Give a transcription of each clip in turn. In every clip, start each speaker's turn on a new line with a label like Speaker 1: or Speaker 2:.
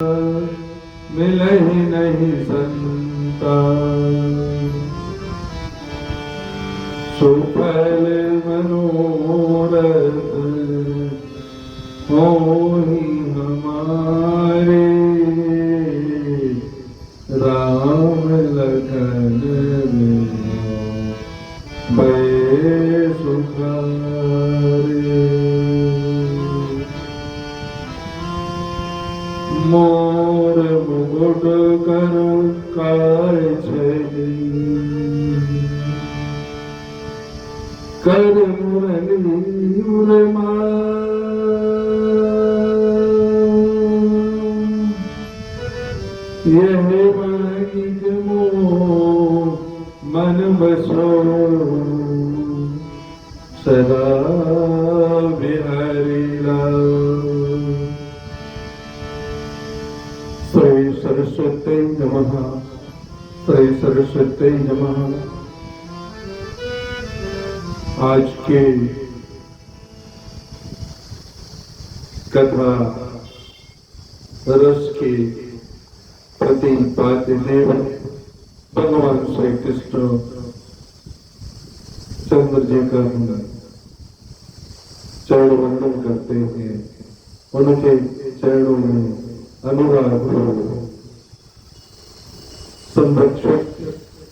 Speaker 1: मिलहि नहीं संता सुफल मनोरथ होहि हमारे राम लखन भय सुखारे। मोर मुकुट कर काय छली कर मुरली उरमा यह मानिक मोह मन बसो सदा बिहारी लाल। श्री सरस्वती नमः। श्री सरस्वती नमः। आज के कथा रस के प्रतिपाद्य देव भगवान श्री कृष्ण चंद्र जी का चरण वंदन करते हैं। उनके चरणों में अनुराग संरक्षक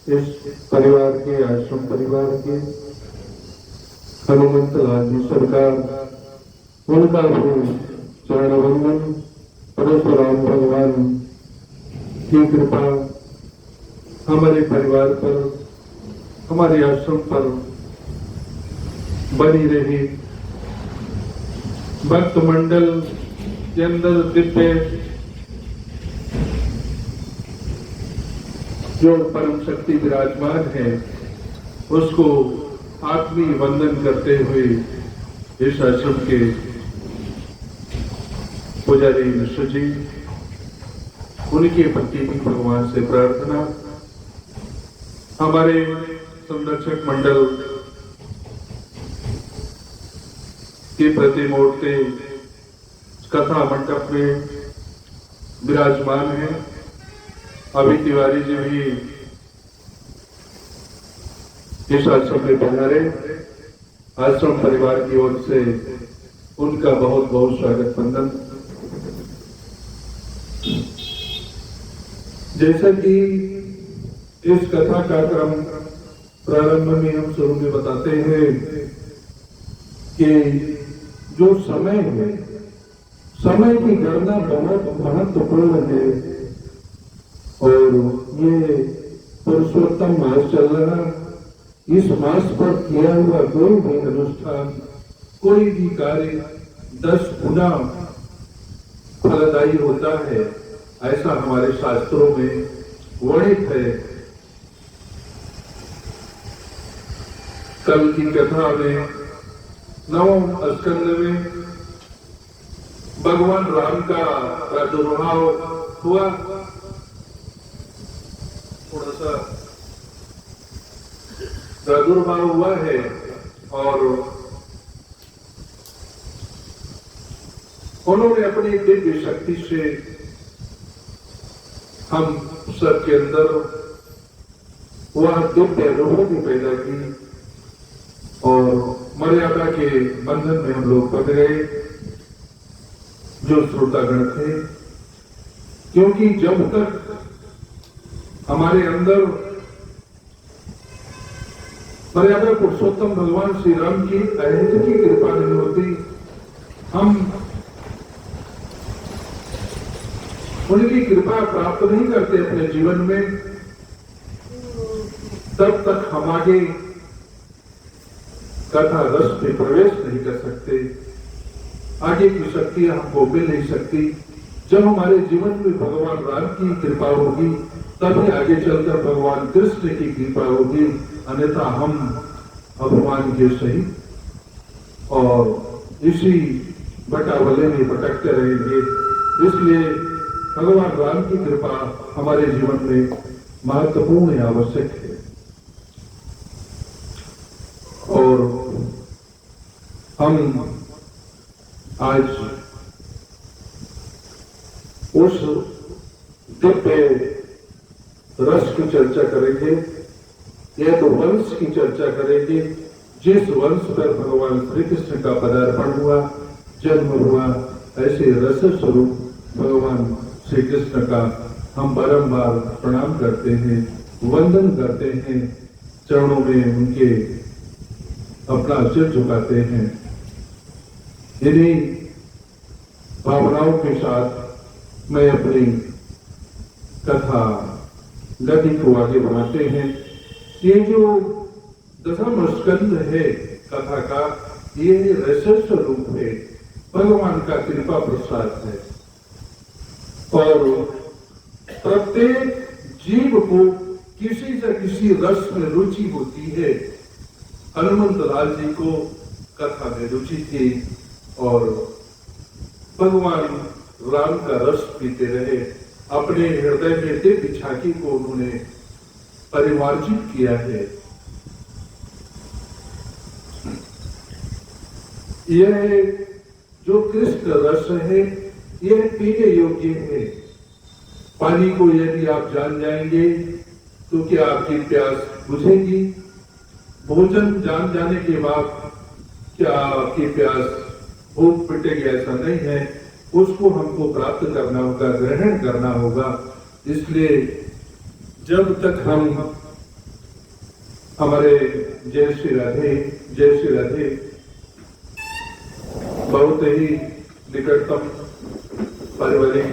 Speaker 1: इस परिवार के, आश्रम परिवार के हनुमंत लाल जी सरकार, उनका भी चरण वंदन। परशुराम भगवान की कृपा हमारे परिवार पर, हमारे आश्रम पर बनी रही। भक्त मंडल के अंदर दिव्य जो परम शक्ति विराजमान है, उसको आत्मीय वंदन करते हुए इस आश्रम के पुजारी मिश्र जी, उनके प्रति भी भगवान से प्रार्थना। हमारे संरक्षक मंडल के प्रतिमूर्ति कथा मंडप में विराजमान है। अभी तिवारी जी भी इस आश्रम में पधारे। आश्रम परिवार की ओर से उनका बहुत बहुत स्वागत वंदन। जैसा कि इस कथा का क्रम प्रारंभ में हम शुरू में बताते हैं कि जो समय है, समय की गणना बहुत महत्वपूर्ण है। और ये पुरुषोत्तम मास चल रहा, इस मास पर किया हुआ कोई भी अनुष्ठान, कोई भी कार्य 10 गुना फलदायी होता है, ऐसा हमारे शास्त्रों में वर्णित है। कल की कथा में 9वें स्कंद में भगवान राम का प्रादुर्भाव हुआ। थोड़ा सा प्रादुर्भाव हुआ है और उन्होंने अपनी दिव्य शक्ति से हम सबके अंदर वह दिव्य अनुभूति पैदा की और मर्यादा के बंधन में हम लोग बंध गए, जो श्रोतागण थे। क्योंकि जब तक हमारे अंदर मर्यादा पुरुषोत्तम भगवान श्री राम की अहेतु की कृपा नहीं होती, हम उनकी कृपा प्राप्त नहीं करते अपने जीवन में, तब तक हम आगे कथा रस में प्रवेश नहीं कर सकते। आगे की शक्ति हमको मिल नहीं सकती। जब हमारे जीवन में भगवान राम की कृपा होगी, तभी आगे चलकर भगवान कृष्ण की कृपा होगी, अन्यथा हम भगवान के सही और इसी बटावले में भटकते रहेंगे। इसलिए भगवान राम की कृपा हमारे जीवन में महत्वपूर्ण आवश्यक है। और हम आज उस दिव्य रस की चर्चा करेंगे, एक वंश की चर्चा करेंगे जिस वंश पर भगवान श्री कृष्ण का पदार्पण हुआ, जन्म हुआ। ऐसे रस स्वरूप भगवान श्री कृष्ण का हम बारंबार प्रणाम करते हैं, वंदन करते हैं, चरणों में उनके अपना सिर झुकाते हैं। इन्हीं भावनाओं के साथ मैं अपनी कथा गति को आगे बढ़ाते हैं। ये जो दशम स्कंद है कथा का, ये रस स्वरूप है, भगवान का कृपा प्रसाद है। और प्रत्येक जीव को किसी से किसी रस में रुचि होती है। हनुमंत लाल जी को कथा में रुचि थी और भगवान राम का रस पीते रहे। अपने हृदय में दिव्य झांकी को उन्होंने परिमार्जित किया है। यह जो कृष्ण रस है, यह पीने योग्य है। पानी को यदि आप जान जाएंगे तो क्या आपकी प्यास बुझेगी? भोजन जान जाने के बाद क्या आपकी प्यास भूख मिटेगी? ऐसा नहीं है। उसको हमको प्राप्त करना होगा, ग्रहण करना होगा। इसलिए जब तक हम हमारे जय श्री राधे बहुत ही निकटतम पारिवारिक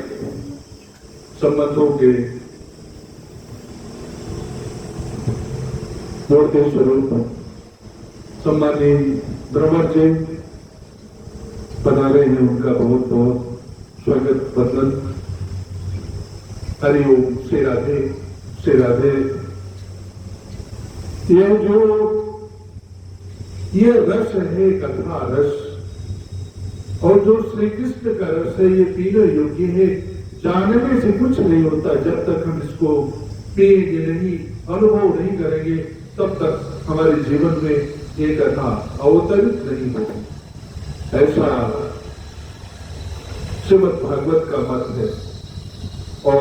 Speaker 1: संबंधों के मूर्ति स्वरूप सम्मानीय ब्रह्मर जी पधारे हैं, उनका बहुत बहुत स्वागत वंदन। हरिओम, श्री राधे श्री राधे। ये रस है कथा रस, और जो श्री कृष्ण का रस है ये पीने योग्य है। जानने से कुछ नहीं होता जब तक हम इसको पिएंगे नहीं, अनुभव नहीं करेंगे, तब तक हमारे जीवन में ये कथा अवतरित नहीं होगी। ऐसा श्रीमद् भागवत का मत है। और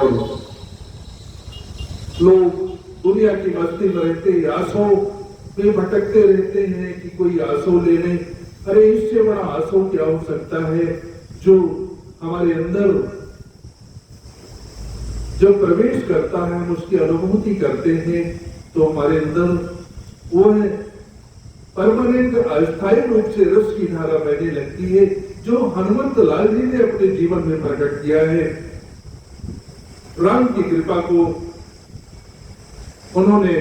Speaker 1: लोग दुनिया की मस्ती में रहते, आसों में भटकते रहते हैं कि कोई आसो ले ले। अरे इससे बड़ा आसो क्या हो सकता है? जो हमारे अंदर जब प्रवेश करता है, हम उसकी अनुभूति करते हैं, तो हमारे अंदर वो है परमानेंट अस्थायी रूप से रस की धारा बहने लगती है, जो हनुमंत लाल जी ने अपने जीवन में प्रकट किया है। राम की कृपा को उन्होंने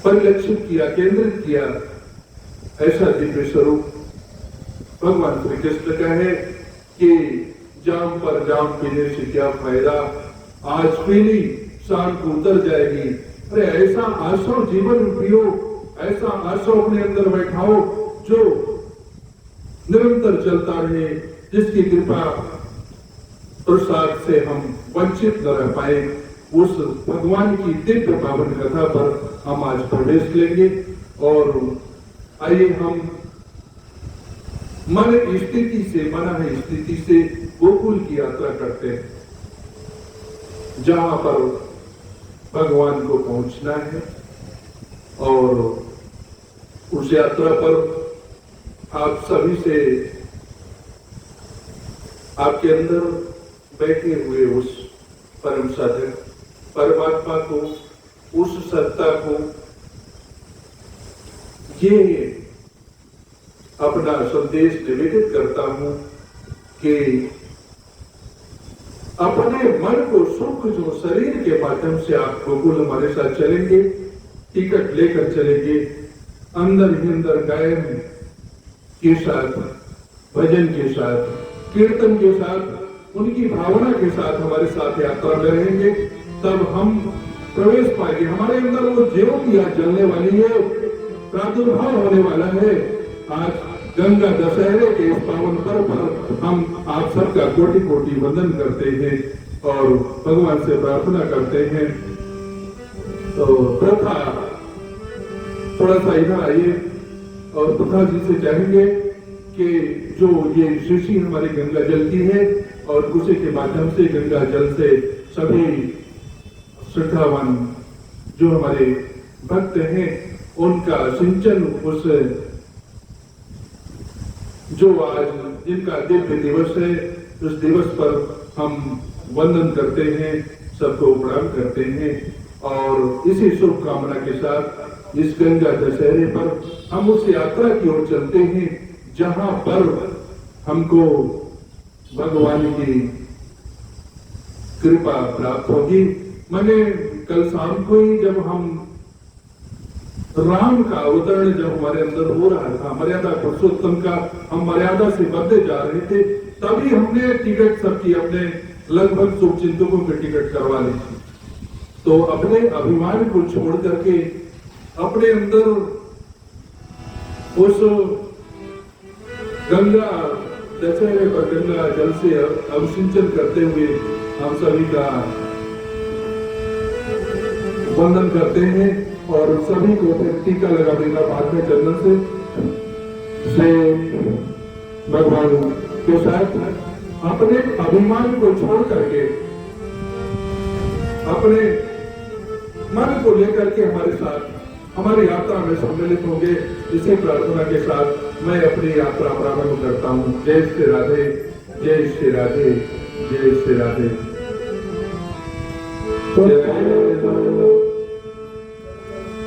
Speaker 1: परिलक्षित किया, केंद्रित किया। ऐसा दिव्य स्वरूप भगवान श्री कृष्ण का है कि जाम पर जाम पीने से क्या फायदा, आज पी ली शाम को उतर जाएगी। अरे ऐसा आशो जीवन में पियो, ऐसा आशो अपने अंदर बैठाओ जो निरंतर चलता रहे, जिसकी कृपा प्रसाद से हम वंचित न रह पाए। उस भगवान की दिव्य पावन कथा पर हम आज प्रवेश लेंगे। और आइए हम मन स्थिति से, मना है स्थिति से गोकुल की यात्रा करते हैं, जहां पर भगवान को पहुंचना है। और उस यात्रा पर आप सभी से, आपके अंदर बैठे हुए उस परम साधक परमात्मा को, उस सत्ता को, ये अपना संदेश निवेदित करता हूं कि अपने मन को सुख जो शरीर के माध्यम से आप गोकुल हमारे साथ चलेंगे, टिकट लेकर चलेंगे, अंदर ही अंदर गायन के साथ, भजन के साथ, कीर्तन के साथ, उनकी भावना के साथ हमारे साथ यात्रा में रहेंगे, तब हम प्रवेश पाएंगे। हमारे अंदर वो ज्योति आज जलने वाली है, प्रादुर्भाव होने वाला है। आज गंगा दशहरे के इस पावन पर्व पर हम आप सबका कोटि कोटि वंदन करते हैं और भगवान से प्रार्थना करते हैं। तो प्रथा थोड़ा सा इधर आइए और प्रथा जी से चाहेंगे कि जो ये शीशी हमारी गंगा जल की है और उसी के माध्यम से गंगा जल से सभी श्रद्धावान जो हमारे भक्त हैं उनका सिंचन उस जो आज जिनका दिव्य दिवस है उस दिवस पर हम वंदन करते हैं, सबको प्रणाम करते हैं और इसी शुभकामना के साथ इस गंगा दशहरे पर हम उस यात्रा की ओर चलते हैं जहां पर हमको भगवान की कृपा प्राप्त होगी। मैंने कल शाम को ही जब हम राम का अवतरण जब हमारे अंदर हो रहा था, मर्यादा पुरुषोत्तम का हम मर्यादा से बढ़ते जा रहे थे, तभी हमने टिकट सबकी अपने लगभग शुभचिंतकों की टिकट करवा ली थी। तो अपने अभिमान को छोड़ करके अपने अंदर उस गंगा दशहरे पर गंगा जल से अभिसिंचन करते हुए हम सभी का वंदन करते हैं और सभी को फिर टीका लगा देगा बाद में चंदन से भगवान के साथ अपने अभिमान को छोड़ करके अपने मन को लेकर के हमारे साथ हमारी यात्रा में सम्मिलित होंगे। इसी प्रार्थना के साथ मैं अपनी यात्रा प्रारंभ करता हूँ। जय श्री राधे, जय श्री राधे, जय श्री राधे।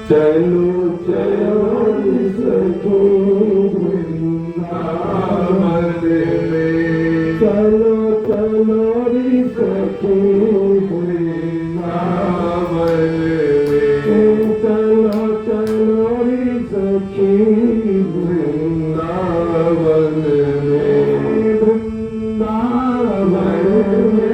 Speaker 1: चलो चलो सखी वृंदावन में, चलो चलो सखी वृंदावन में, चलो चलो सखी वृंदावन में, वृंदावन में,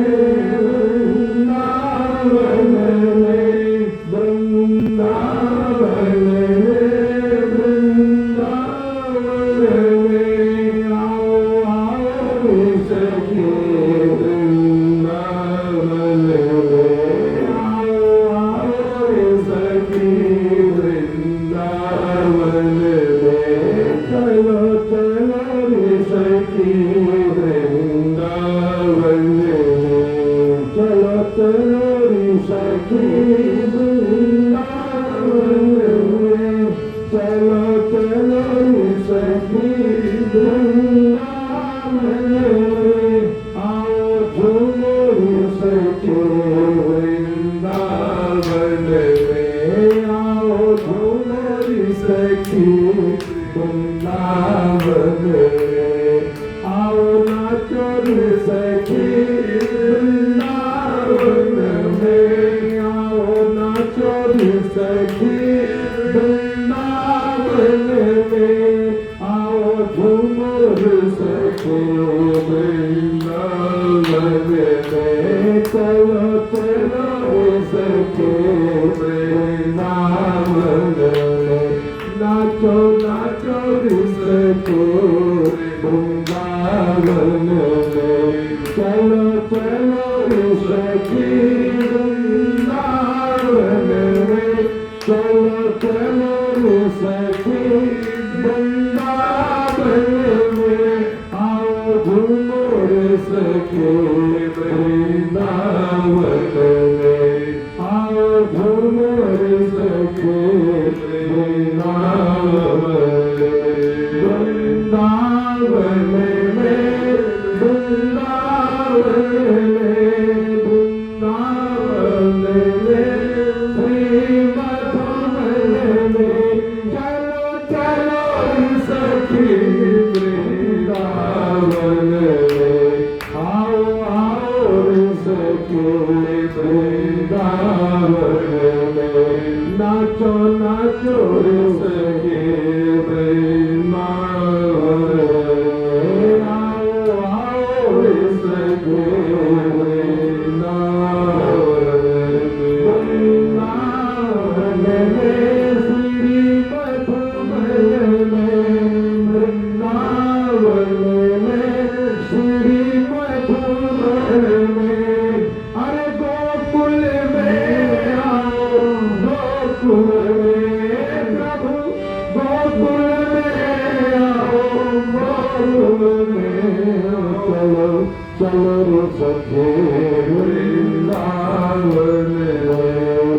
Speaker 1: वृंदावन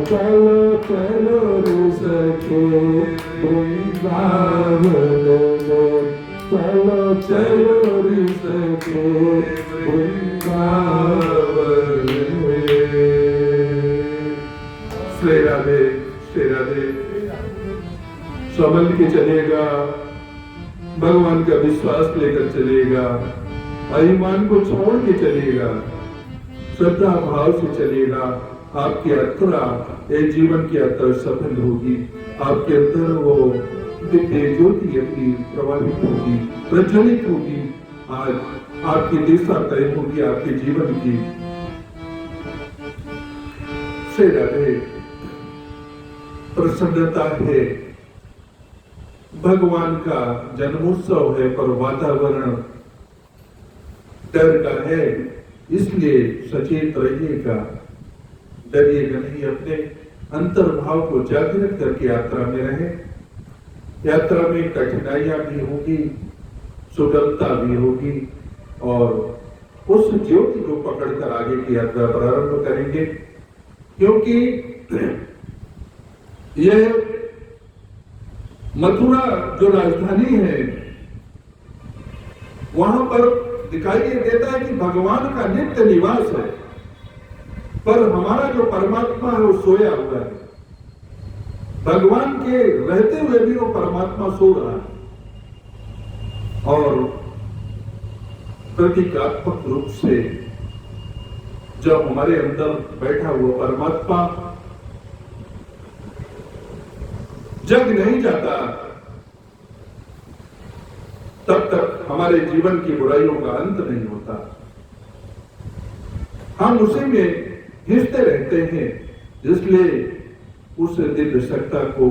Speaker 1: चलो चलो रे सखे वृंदावन चलो चलो रे सखे वृंदावन श्री राधे श्री राधे। संभल के चलेगा, भगवान का विश्वास लेकर चलेगा, अभिमान को छोड़ के चलेगा, श्रद्धा भाव से चलेगा, आपकी यात्रा ये जीवन की यात्रा सफल होगी। आपके अंदर वो दिव्य ज्योति अपनी प्रभावित होगी, प्रज्वलित होगी। आज आपकी दिशा तय होगी आपके जीवन की। श्री राधे प्रसन्नता है, भगवान का जन्मोत्सव है, पर वातावरण डर का है, इसलिए सचेत रहिएगा, डरिएगा नहीं। अपने अंतर्भाव को जागृत करके यात्रा में रहे। यात्रा में कठिनाइयां भी होगी, सुगमता भी होगी, और उस ज्योति को पकड़कर आगे की यात्रा प्रारंभ करेंगे। क्योंकि यह मथुरा जो राजधानी है, वहां पर दिखाई देता है कि भगवान का नित्य निवास है, पर हमारा जो परमात्मा है वो सोया हुआ है। भगवान के रहते हुए भी वो परमात्मा सो रहा है, और प्रतीकात्मक रूप से जब हमारे अंदर बैठा हुआ परमात्मा जग नहीं जाता, तब तक हमारे जीवन की बुराइयों का अंत नहीं होता। हम उसी में घिसते रहते हैं। इसलिए उस दिव्य सत्ता को,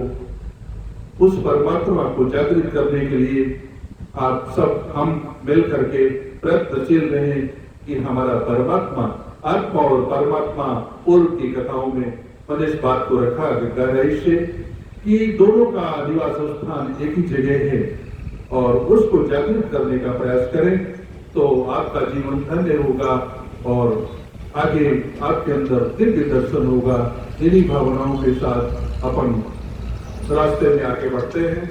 Speaker 1: उस परमात्मा को जागृत करने के लिए आप सब हम मिल करके प्रयत्नशील रहें कि हमारा परमात्मा, आत्मा और परमात्मा पूर्व की कथाओं में मैंने इस बात को रखा गहराई से कि दोनों का निवास स्थान एक ही जगह है, और उसको जागृत करने का प्रयास करें तो आपका जीवन धन्य होगा और आगे आपके अंदर दिव्य दर्शन होगा। इन्हीं भावनाओं के साथ अपन रास्ते में आगे बढ़ते हैं।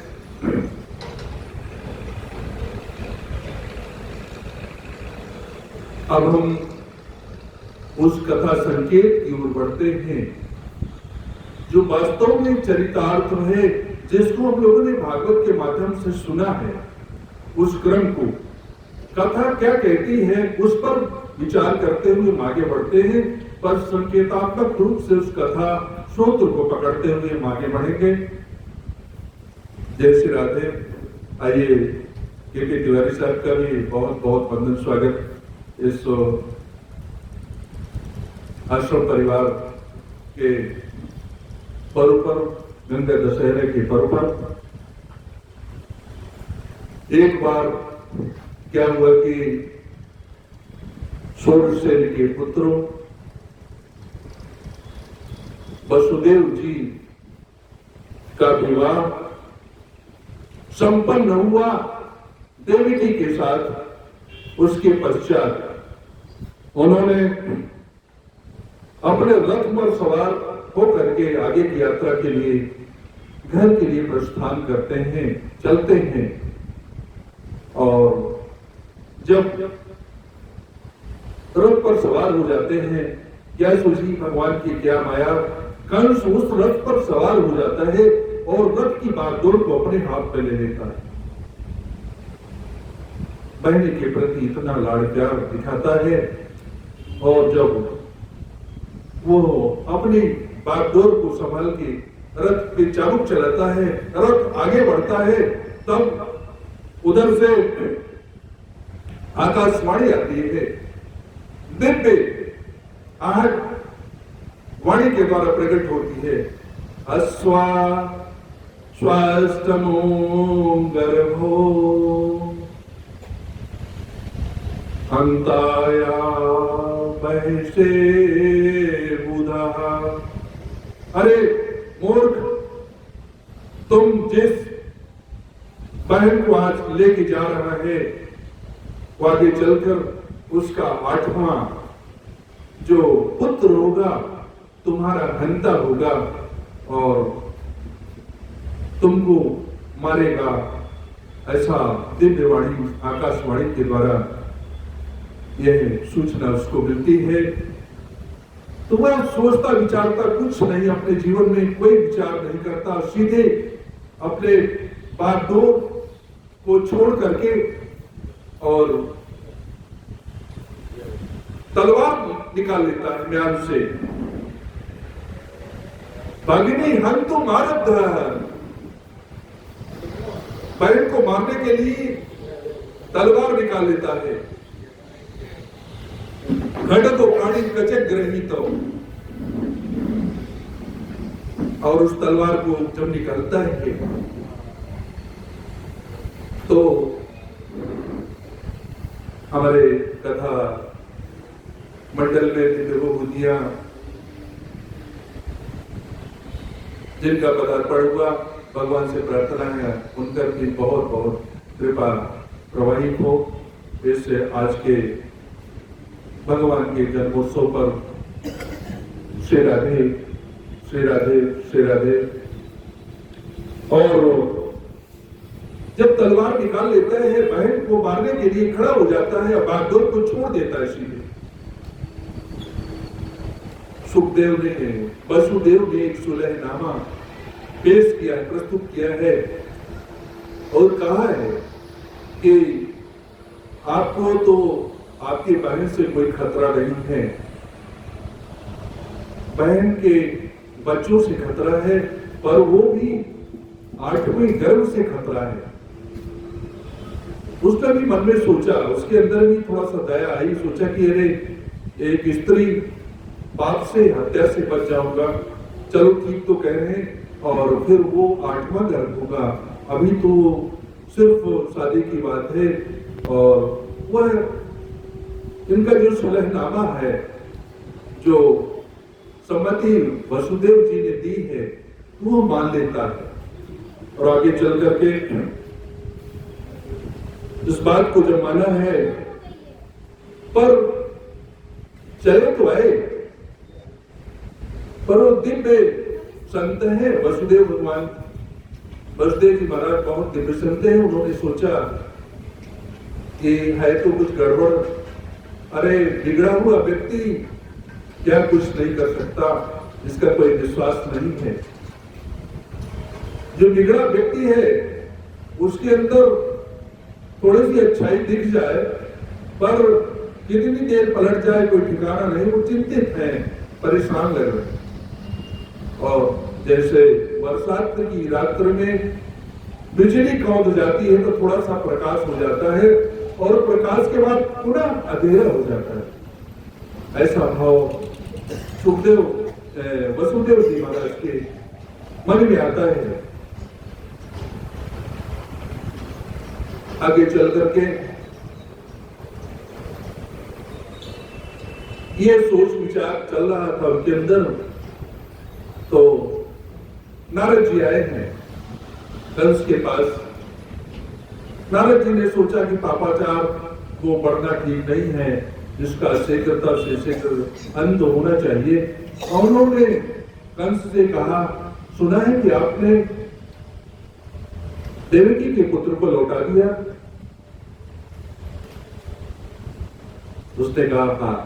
Speaker 1: अब हम उस कथा संकेत की ओर बढ़ते हैं जो वास्तव में चरितार्थ है, जिसको हम लोगों ने भागवत के माध्यम से सुना है। उस क्रम को कथा क्या कहती है उस पर विचार करते हुए आगे बढ़ते हैं, पर संकेतात्मक रूप से उस कथा सूत्र को पकड़ते हुए हम आगे बढ़ेंगे। जय श्री राधे। आइए के तिवारी साहब का भी बहुत बहुत वंदन, स्वागत इस आश्रम परिवार के पर्व पर, गंगा दशहरे के पर्व पर। एक बार क्या हुआ कि सूर्यसेन के पुत्रों वसुदेव जी का विवाह संपन्न हुआ देवकी के साथ। उसके पश्चात उन्होंने अपने रथ पर सवार होकर के आगे की यात्रा के लिए घर के लिए प्रस्थान करते हैं, चलते हैं। और जब रथ पर सवार हो जाते हैं, क्या सोची भगवान की क्या माया, कंस उस रथ पर सवार हो जाता है और रथ की बागडोर को अपने हाथ में ले लेता है। बहन के प्रति इतना लाड़ प्यार दिखाता है, और जब वो अपनी बागडोर को संभाल के रथ पे चाबुक चलाता है, रथ आगे बढ़ता है, तब उधर से आकाशवाणी आती है, दिव्य आहट वाणी के द्वारा प्रकट होती है। अश्वा स्वाष्टमो गर्भो अंताया बहिषे बुधा। अरे मूर्ख, तुम जिस बहन को आज लेके जा रहा है, वो आगे चलकर उसका 8वां पुत्र होगा, तुम्हारा हंता होगा और तुमको मारेगा। ऐसा दिव्यवाणी आकाशवाणी के द्वारा यह सूचना उसको मिलती है। तो वह सोचता विचारता कुछ नहीं, अपने जीवन में कोई विचार नहीं करता, सीधे अपने बागडोर को छोड़ करके और तलवार निकाल लेता है म्यान से। भगिनी हम तो मारत है, बहन को मारने के लिए तलवार निकाल लेता है। घटतो प्राणी कचक ग्रही तो, और उस तलवार को जब निकालता है तो हमारे कथा मंडल में विभूतियां जिनका पदार्पण हुआ, भगवान से प्रार्थना है उनकर भी बहुत बहुत कृपा प्रवाहित हो। इससे आज के भगवान के जन्मोत्सव पर श्री राधे श्री राधे श्री राधे। और जब तलवार निकाल लेता है, बहन को मारने के लिए खड़ा हो जाता है, बागडोर को छोड़ देता है सीधे। सुखदेव ने, वसुदेव ने एक सुलहनामा पेश किया है, प्रस्तुत किया है और कहा है कि आपको तो आपकी बहन से कोई खतरा नहीं है, बहन के बच्चों से खतरा है, पर वो भी 8वें गर्भ से खतरा है। उसने भी मन में सोचा, उसके अंदर भी थोड़ा सा दया आई, सोचा कि अरे एक स्त्री पाप से, हत्या से बच जाऊंगा, चलो ठीक तो कह रहे हैं। और फिर वो 8वां गर्भ होगा, अभी तो सिर्फ शादी की बात है। और वह इनका जो सुलहनामा है, जो सम्मति वसुदेव जी ने दी है, वो मान लेता है। और आगे चल करके इस बात को जब माना है, पर चले तो आए, पर वो दिव्य संत है वसुदेव भगवान, वसुदेव जी महाराज बहुत दिव्य संत है। उन्होंने सोचा कि है तो कुछ गड़बड़, अरे बिगड़ा हुआ व्यक्ति क्या कुछ नहीं कर सकता, इसका कोई विश्वास नहीं है। जो बिगड़ा व्यक्ति है उसके अंदर थोड़ी सी अच्छाई दिख जाए, पर कितनी देर पलट जाए कोई ठिकाना नहीं। वो चिंतित है, परेशान लग रहे हैं। और जैसे बरसात की रात्रि में बिजली कौंध जाती है तो थोड़ा सा प्रकाश हो जाता है और प्रकाश के बाद पूरा अंधेरा हो जाता है, ऐसा भाव सुखदेव वसुदेव जी महाराज के मन में आता है। आगे चल करके ये सोच विचार चल रहा था उनके अंदर, तो नारद जी आए हैं कंस के पास। नारद जी ने सोचा कि पापाचार को बढ़ना ठीक नहीं है, जिसका शीघ्रता से शीघ्र अंत होना चाहिए। और उन्होंने कंस से कहा, सुना है कि आपने देवकी के पुत्र को लौटा दिया। उसने कहा हाँ।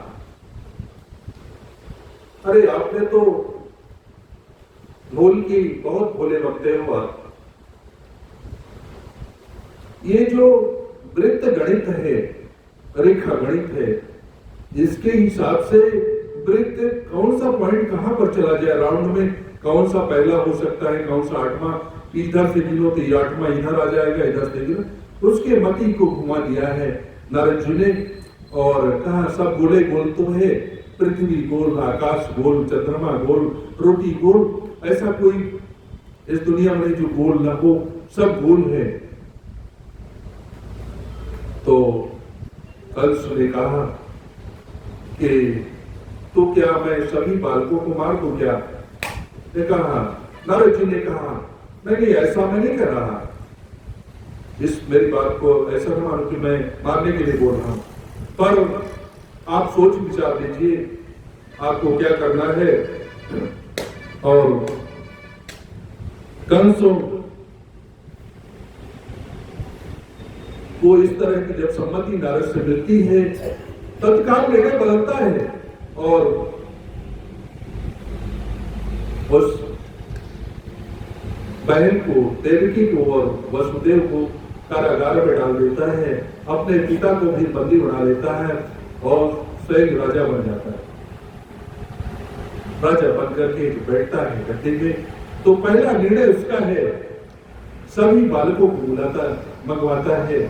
Speaker 1: अरे आपने तो भूल की बहुत भोले वक्ते हो आप। ये जो वृत्त गणित है, रेखा गणित है, इसके हिसाब से वृत्त कौन सा पॉइंट कहां पर चला जाए, राउंड में कौन सा पहला हो सकता है, कौन सा 8वां, इधर से गिनो तो 8वां इधर आ जाएगा, इधर से गिनो। उसके मति को घुमा दिया है नारद जी ने और कहा सब गोले गोल तो है, पृथ्वी गोल, आकाश गोल, चंद्रमा गोल, रोटी गोल, ऐसा कोई इस दुनिया में जो गोल न हो, सब गोल है। तो कंस ने कहा कि तो क्या मैं सभी बालकों को मार दूं क्या? ने कहा, नारद जी ने कहा नहीं ऐसा मैं नहीं कर रहा, इस मेरी बात को ऐसा न मानो कि मैं मारने के लिए बोल रहा हूं, पर आप सोच विचार लीजिए, आपको क्या करना है। और कंसों को इस तरह की जब सम्मति नारद से मिलती है, तत्काल निर्णय बदलता है और उस बहन को, देवकी को और वसुदेव को कारागार में डाल देता है, अपने पिता को भी बंदी बना लेता है और स्वयं राजा बन जाता है। राजा बनकर के बैठता है गद्दी में, तो पहला निर्णय उसका है, सभी बालकों को मंगवाता है।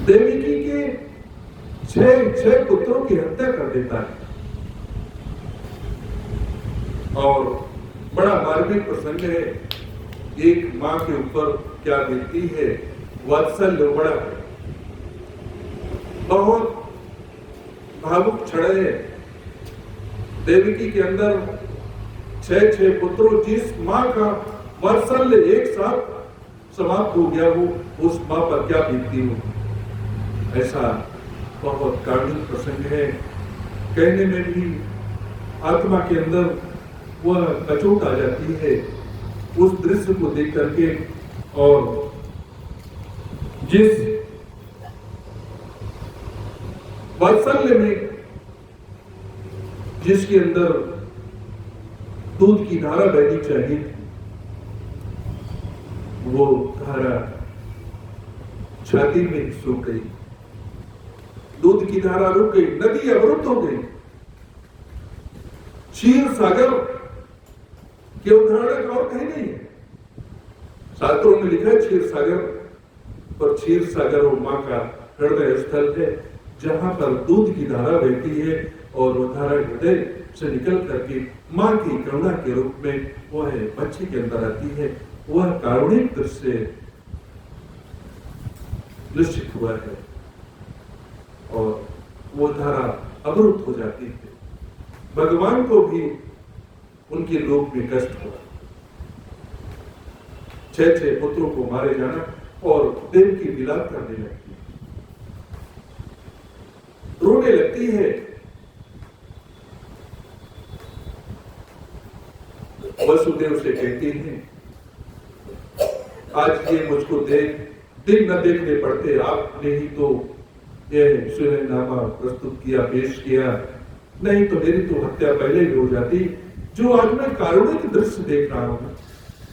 Speaker 1: देवकी के 6 पुत्रों की हत्या कर देता है और बड़ा मार्मिक प्रसंग है। एक मां के ऊपर क्या बीतती है, वात्सल्य बड़ा है, बहुत भावुक क्षण है। देवकी के अंदर 6 पुत्रों, जिस मां का वात्सल्य एक साथ समाप्त हो गया, वो उस मां पर क्या बीतती हो, ऐसा बहुत कारुणिक प्रसंग है। कहने में भी आत्मा के अंदर वह कचोट आ जाती है उस दृश्य को देख करके। और जिस वात्सल्य में, जिसके अंदर दूध की धारा बहनी चाहिए, वो धारा छाती में सूख गई, दूध की धारा रुक गई, नदी अवरुद्ध हो गई। क्षीर सागर के उदाहरण और कहीं नहीं है। शास्त्रों में लिखा है क्षीर सागर, पर क्षीर सागर वो मां का हृदय स्थल है, जहां पर दूध की धारा बहती है और वो धारा हृदय से निकल करके मां की करुणा के रूप में वह बच्चे के अंदर आती है। वह कारुणिक दृश्य निश्चित हुआ है और वो धारा अवरुद्ध हो जाती है। भगवान को भी उनके लोक में कष्ट हुआ, 6 पुत्रों को मारे जाना, और देव की विलाप करने लगती है, रोने लगती है। वसुदेव से कहती है, आज ये मुझको दिन न देखने पड़ते, आपने ही तो यह सुलहनामा प्रस्तुत किया, पेश किया, नहीं तो मेरी तो हत्या पहले ही हो जाती। जो आज मैं कारुणिक दृश्य देख रहा हूं,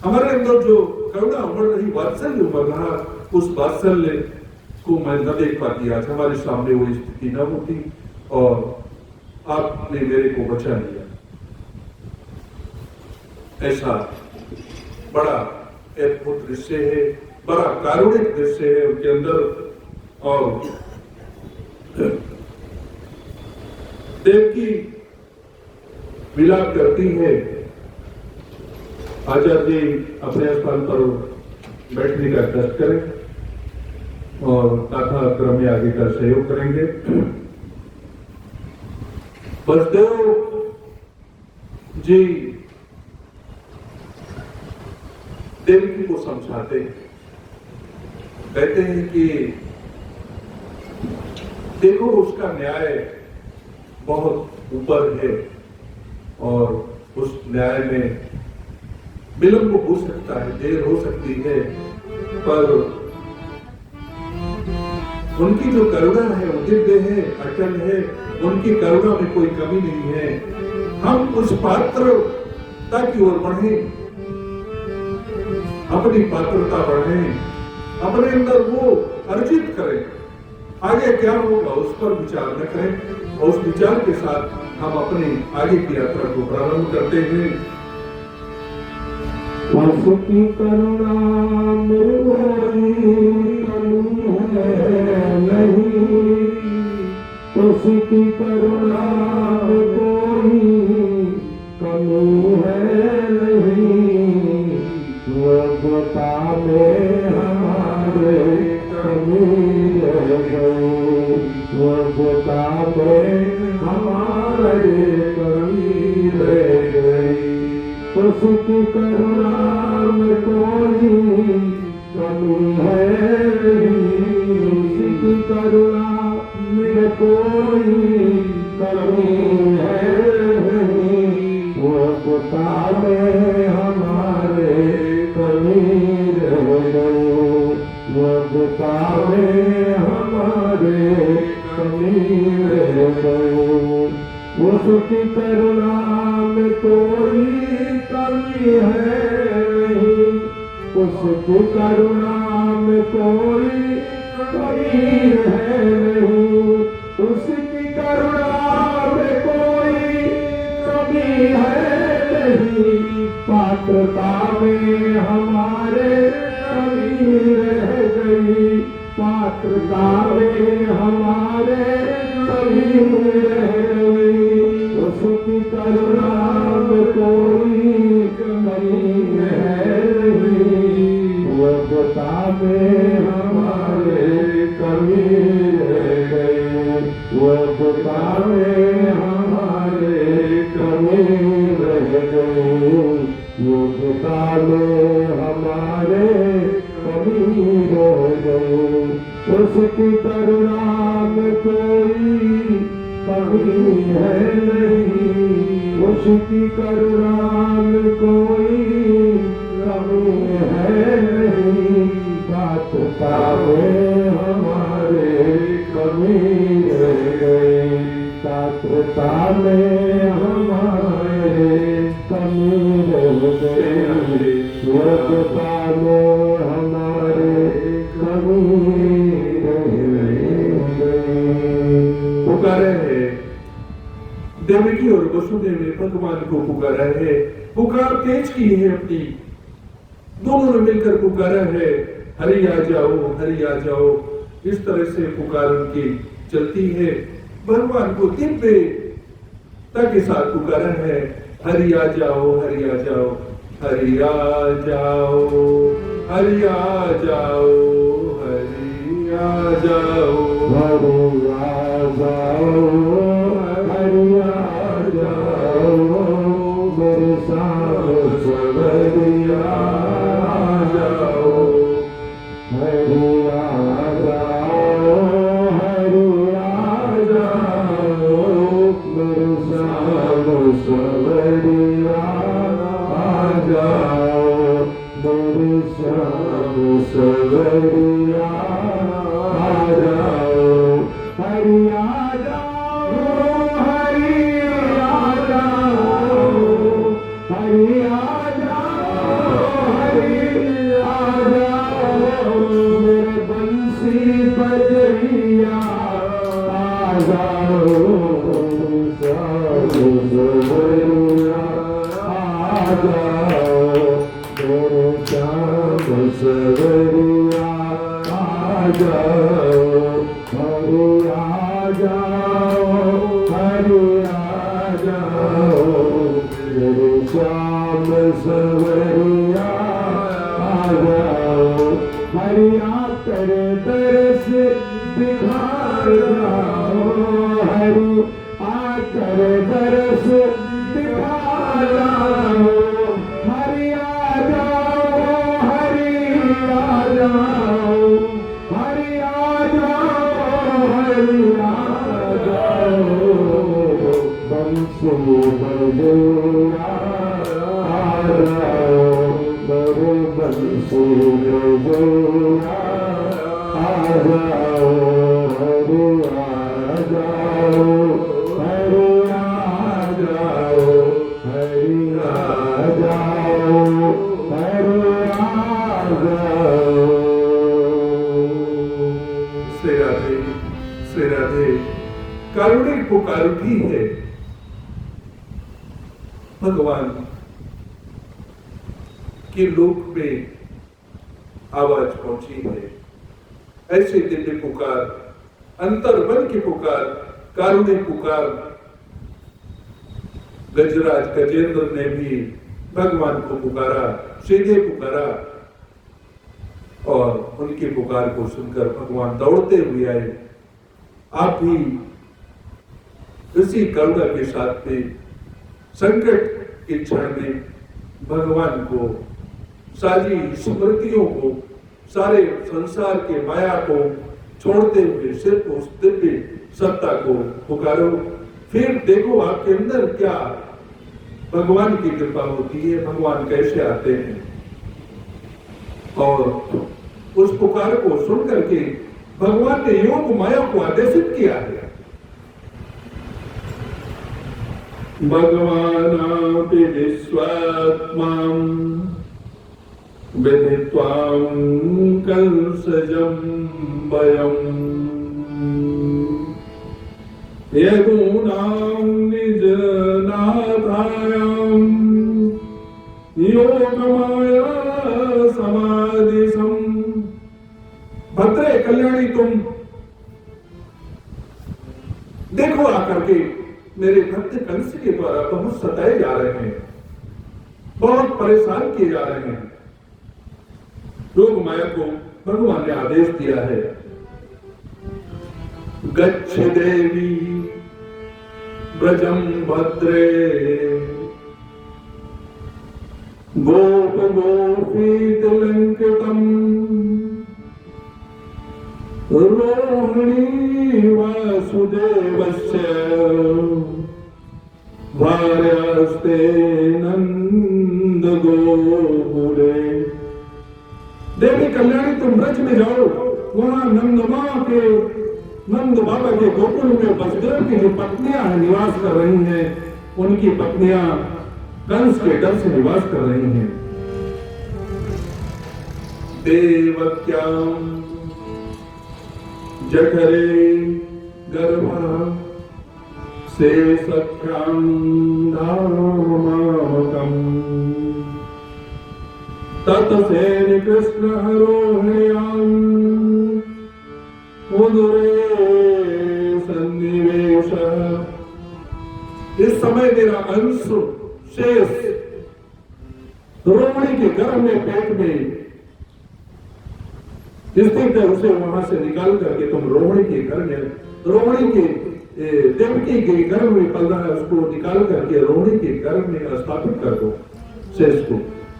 Speaker 1: हमारे अंदर जो करुणा उमड़ रही, वात्सल्य उमड़ रहा, उस वात्सल्य को मैं न देख पाती। आज हमारे सामने वो स्थिति न होती और आपने मेरे को बचा लिया। ऐसा बड़ा अद्भुत दृश्य है, बड़ा कारुणिक दृश्य है उनके अंदर। और देवकी विलाप करती है। आचार्य जी अपने स्थान पर बैठने का कष्ट करें और कथा क्रम में आगे का सहयोग करेंगे। वसुदेव जी देवकी को समझाते हैं, कहते हैं कि देखो उसका न्याय बहुत ऊपर है और उस न्याय में विलंब हो सकता है, देर हो सकती है, पर उनकी जो करुणा है वो दिव्य है, अटल है, उनकी करुणा में कोई कमी नहीं है। हम उस पात्रता की ओर बढ़ें, अपनी पात्रता बढ़ें, अपने अंदर वो अर्जित करें। आगे क्या होगा उस पर विचार न करें और उस विचार के साथ हम अपनी आगे की यात्रा को प्रारंभ करते हैं।
Speaker 2: उसकी करुणा नहीं, उसकी करुणा कोई कमी है नहीं, योग्यता में हमारे कमी रह गई, योग्यता में हमारे कमी रह गई। उसकी करुणा में कोई कमी है नहीं, उसकी करुणा में कोई कमी पात्रता में हमारे कमी रह गई, योग्यता में हमारे कमी रह गई। उसकी करुणा में कोई कमी है नहीं, उसकी करुणा में कोई कमी है नहीं, उसकी करुणा में कोई कमी है नहीं। पात्रता में हमारे कमी रह गई, पात्रता में हमारे कमी रह गई। उसकी करुणा में कोई कमी है नहीं, योग्यता में हमारे कमी रह गई, योग्यता में हमारे कमी रह गई, योग्यता में हमारे कमी रह गई। उसकी करुणा में कोई कमी है नहीं, उसकी करुणा में कोई कमी है नहीं। पात्रता में हमारे कमी रह गई, पात्रता में हमारे कमी रह गई, योग्यता में हमारे कमी रह गई।
Speaker 1: पुकारा है देवकी और वसुदेव ने भगवान को पुकारा है, पुकार तेज की है अपनी, दोनों ने मिलकर पुकारा है, हरि आ जाओ, हरि आ जाओ। इस तरह से पुकार उनकी चलती है। भगवान को दिव्यता के साथ पुकारा है, हरि आ जाओ, हरि आ जाओ, हरि आ जाओ, हरि आ जाओ, हरि आ जाओ,
Speaker 2: हरि आ जाओ, हरि आ जाओ, मेरे सामने सवरिया आ जाओ, हरि आ जाओ, हरि आ जाओ, मेरे सामने सवरिया आ जाओ, मेरे सामने सवरिया आ जाओ, हरि आ जाओ, हरि आ जाओ, हरि आ जाओ, हरि आ जाओ, मेरे बंसी बजैया आ जाओ, सवरिया आ जाओ, मेरे श्याम सवरिया आ जाओ, हरि आ जाओ, हरि आ जाओ, मेरे श्याम सवरिया आ जाओ, हरि आकर दरस दिखा जाओ, हरि आकर दरस दिखा जाओ, हरि आ जाओ, हरि आ जाओ, हरि आ जाओ, हरि आ जाओ, बंसी बजैया आ जाओ, मेरे बंसी बजैया आ जाओ, हरि आ जाओ, हरि आ जाओ, हरि आ जाओ, हरि आ जाओ।
Speaker 1: श्री राधे, श्री राधे। कारुणिक पुकार उठी है, भगवान के लोक में आवाज पहुंची है। ऐसे दिव्य पुकार, अंतर्मन की पुकार, कारुणिक पुकार गजराज गजेंद्र ने भी भगवान को पुकारा, सीधे पुकारा, और उनकी पुकार को सुनकर भगवान दौड़ते हुए आए। आप भी इसी करुणा के साथ में संकट के क्षण में भगवान को, सारी स्मृतियों को, सारे संसार के माया को छोड़ते हुए सिर्फ उस दिव्य सत्ता को पुकारो। फिर देखो आपके अंदर क्या भगवान की कृपा होती है, भगवान कैसे आते हैं। और उस पुकार को सुन करके भगवान ने योग माया को आदेशित किया है। भगवानापि विश्वात्मां विदित्वां कंसजं वयम् यदूनां निजनाथायां योगमाया समाधिशम्। भद्रे कल्याणी, तुम देखो आकर के मेरे भक्त कंस के द्वारा बहुत सताए जा रहे हैं, बहुत परेशान किए जा रहे हैं। योग माया को भगवान ने आदेश दिया है, गच्छ देवी ब्रजम भद्रे गोप गोपीतलंकृतम रोहिणी वासुदेवस्य भार्यास्ते नंद गोकुले। देवी कल्याणी, तुम ब्रज में जाओ, वहां नंद बाबा के गोकुल में वसुदेव की जो पत्नियां निवास कर रही हैं, उनकी पत्नियां कंस के डर से निवास कर रही हैं। देवक्यां जठरे गर्भा से सख्यां धामामकम् ततसेन कृष्ण रोहिण्याम् उदरे सन्निवेश। इस समय मेरा अंश शेष रोहिणी के गर्भ में, पेट में स्थित है, उसे वहां से निकाल करके तुम रोहिणी के घर में, रोहिणी के देवकी के गर्भ में पल रहा है, उसको निकाल करके रोहिणी के गर्भ में स्थापित कर दो शेष को,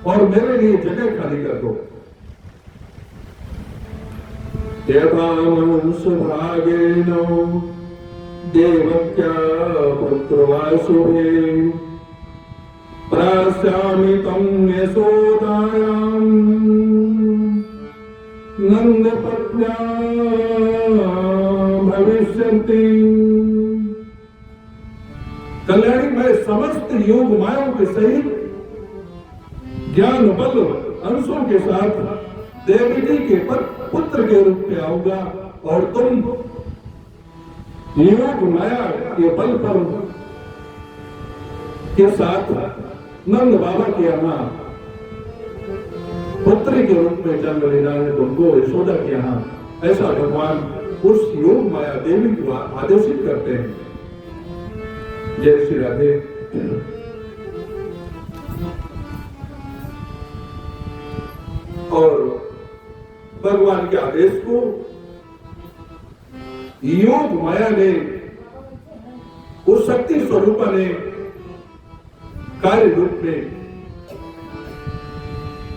Speaker 1: और मेरे लिए जगह खाली कर दो। भागेन देवक्या पुत्र वासुभे प्रास्यामि तं यशोदायां नंद पत्न्या भविष्यन्ति। कल्याणी, मैं समस्त योग मायाओं के सहित ज्ञान बल अंशों के साथ देवकी के पुत्र के रूप में आऊंगा, और तुम योग माया के बल पर के साथ नंद बाबा के यहाँ पुत्र के रूप में जन्म लेना है तुमको, यशोदा के यहाँ। ऐसा भगवान उस योग माया देवी को आदेशित करते हैं। जय श्री राधे। और भगवान के आदेश को योग माया ने, उस शक्ति स्वरूपा ने कार्य रूप में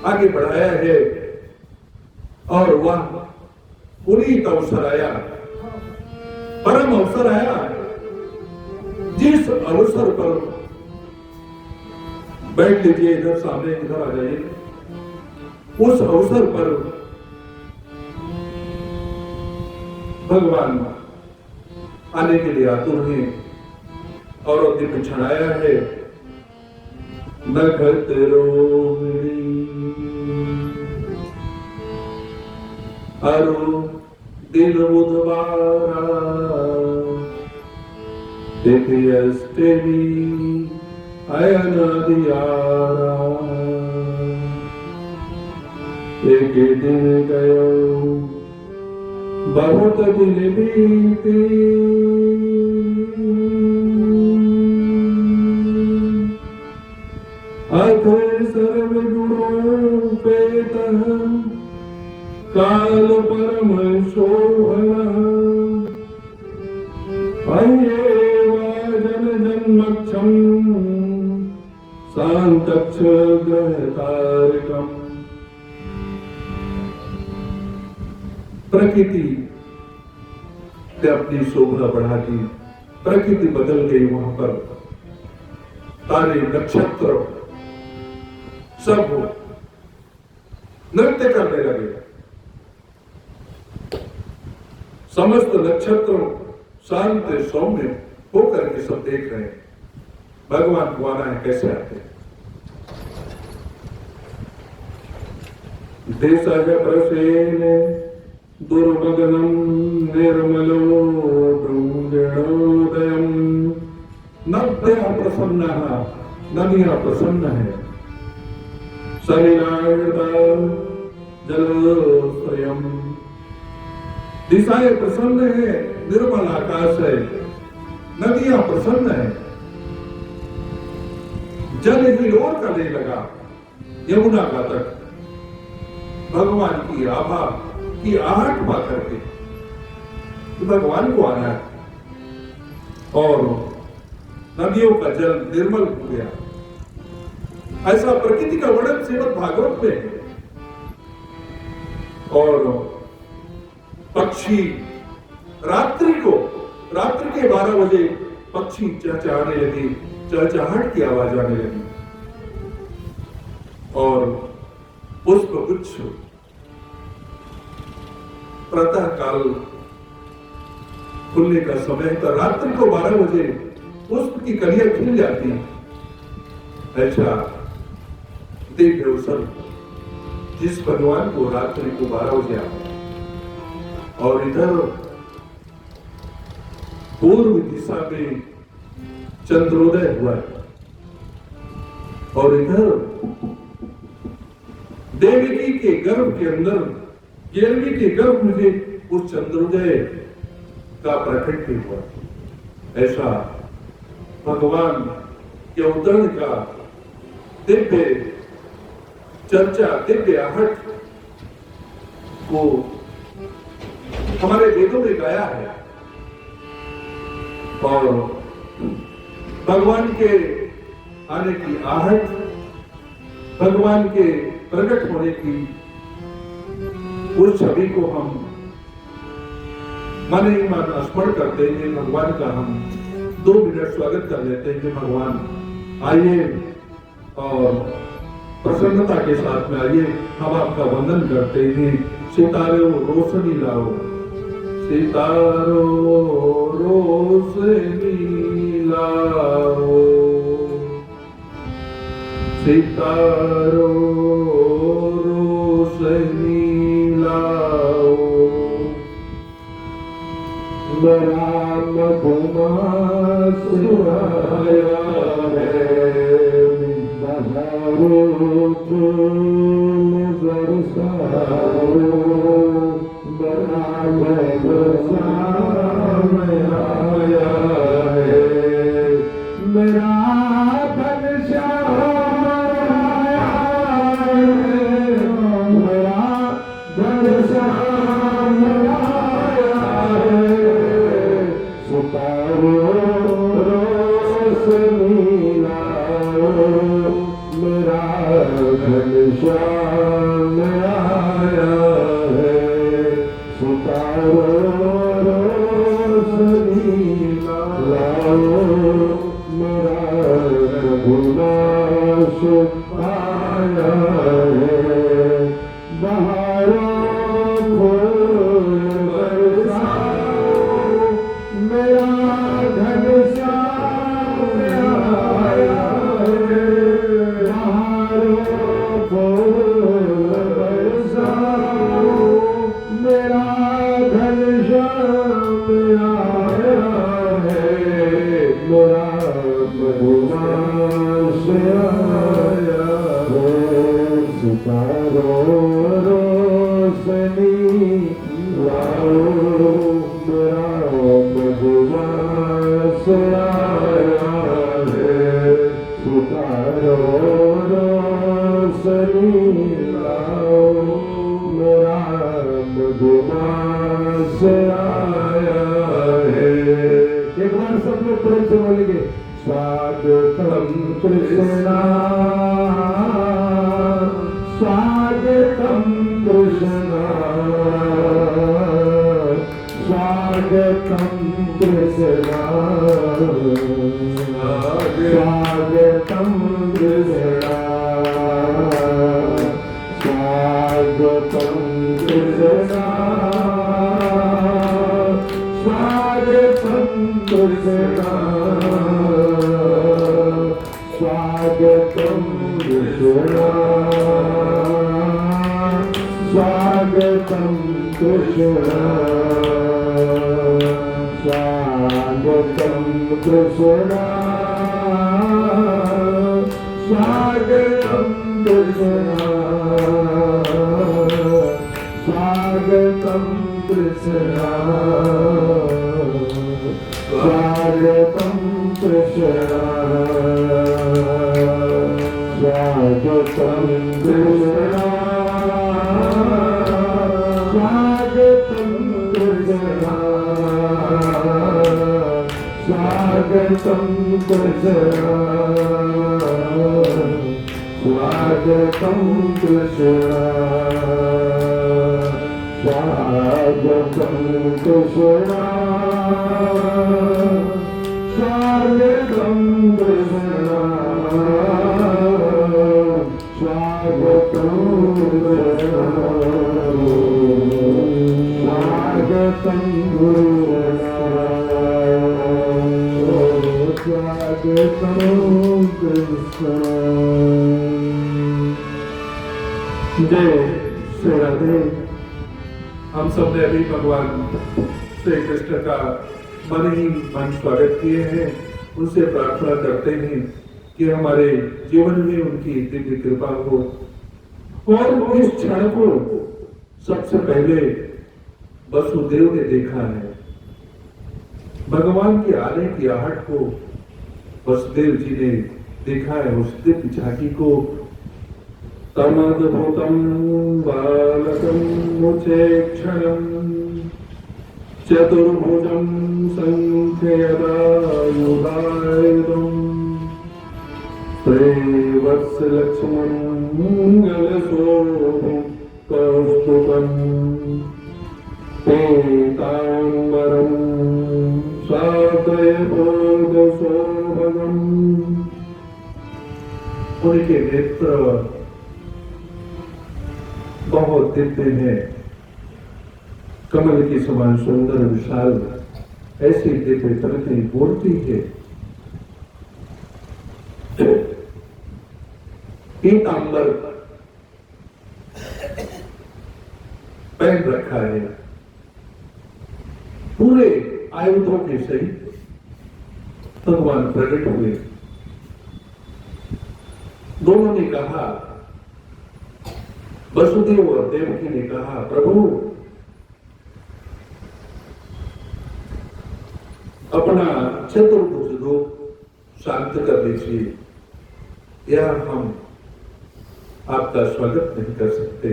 Speaker 1: आगे बढ़ाया है, और वह पुनीत अवसर आया, परम अवसर आया, जिस अवसर पर बैठ लीजिए, इधर सामने, इधर आ जाइए। उस अवसर पर भगवान आने के लिए आतुर हैं, और दिव्य छाया है नखत रोहिणी अरु दिन बुधवारा तिथि अष्टमी अयन दियारा। एक दिन गयो बहुत दिन बीते अथ सर्व गुणोपेत काल परम शोभन जन जन्मक्षम शांतक्ष ग्रहतारकम्। प्रकृति ने अपनी शोभा बढ़ा दी, प्रकृति बदल गई वहां पर, तारे नक्षत्र सब नृत्य करने लगे। समस्त नक्षत्र शांत सौम्य होकर के सब देख रहे हैं भगवान को आना है कैसे आते हैं। देशज प्रसेन दुर्मगनम निर्मलो द्रुजोदयम नद्या प्रसन्न, नदियां प्रसन्न है। सलिलायता जलोस्त्रयम, दिशाएं प्रसन्न है, निर्मल आकाश है, नदियां प्रसन्न है। जल हिलोर करने लगा यमुना का तट भगवान की आभा की आहट पा करके कि भगवान को आना है, और नदियों का जल निर्मल हो गया। ऐसा प्रकृति का वर्णन श्रीमद् भागवत में है। और पक्षी रात्रि के 12 बजे पक्षी चहचहाने लगे, चहचहाहट की आवाज आने लगी, और पुष्प गुच्छ प्रातः काल खुलने का समय था। रात्रि को 12 बजे पुष्प की कलियां खिल जाती। ऐसा दिव्य अवसर जिस भगवान को रात्रि को 12 बजे आता, और इधर पूर्व दिशा में चंद्रोदय हुआ, और इधर देवकी के गर्भ के अंदर 11वीं के गर्भ में उस चंद्रोदय का प्रकट हुआ। ऐसा भगवान के अवतरण का दिव्य चर्चा, दिव्य आहट को हमारे वेदों में गाया है। और भगवान के आने की आहट, भगवान के प्रकट होने की उस छवि को हम मन ही मन स्मरण करते हैं। भगवान का हम 2 मिनट स्वागत कर लेते हैं कि भगवान आइए, और प्रसन्नता के साथ में आइए, हम आपका वंदन करते हैं। सितारों रोशनी लाओ, सितारों रोशनी लाओ, सितारों रोशनी लाओ,
Speaker 2: राम कुमार सुहाया है, बहारो तुम बरसाओ, राम बरसाम आया है, मेरा घनश्याम आया है, मेरा घनश्याम आया है, सितारों रोशनी लाओ, मेरा घनश्याम आया है, सितारों रोशनी लाओ, मेरा रघुनाथ आया है, बहारों फूल बरसाओ, मेरा घनश्याम आया है, बहारों फूल बरसाओ, मेरा घनश्याम आया है, मेरा मधुमास आया है, सितारों रोशनी लाओ, मेरा मधुमास आया है, सितारों रोशनी लाओ, मेरा मधुमास आया है। एक बार सब लोग प्रेम से बोलेंगे, स्वागतम कृष्णा, स्वागतम कृष्णा, स्वागतम कृष्णा, स्वागतम कृष्ण स्वागतम कृष्ण स्वागतम कृष्ण स्वागतम कृष्ण स्वागतम कृष्ण स्वागतम कृष्ण स्वागतम कृष्ण स्वागतम कृष्ण स्वागतम कृष्ण स्वागतम कृष्ण स्वागतम कृष्ण स्वागतम कृष्ण स्वागतम कृष्ण स्वागतम कृष्ण स्वागतम स्वागतम कृष्ण।
Speaker 1: जय श्री राधे। हम सब ने अभी भगवान श्री कृष्ण का मन ही मन स्वागत किए हैं। उनसे प्रार्थना करते हैं कि हमारे जीवन में उनकी दिव्य कृपा हो और इस क्षण को सबसे पहले वसुदेव ने देखा है। भगवान के आने की आहट को वसुदेव जी ने देखा है, उस दिव्य झांकी को। तमद्भुतं बालकं मुचेक्षणं चतुर्भुजं संख्ययदायुधायुधं श्रीवत्सलक्ष्मणं कौस्तुभं पीताम्बरं सादयशोभगम्। उनके नेत्र बहुत दिव्य है, कमल की समान सुंदर विशाल, ऐसी दिव्य चमकती मूर्ति है। पीतांबर पहन रखा है, पूरे आयुधों के सहित भगवान प्रकट हुए। दोनों ने कहा, वसुदेव और देवकी ने कहा, प्रभु अपना चतुर्भुज रूप शांत कर दीजिए, या हम आपका स्वागत नहीं कर सकते।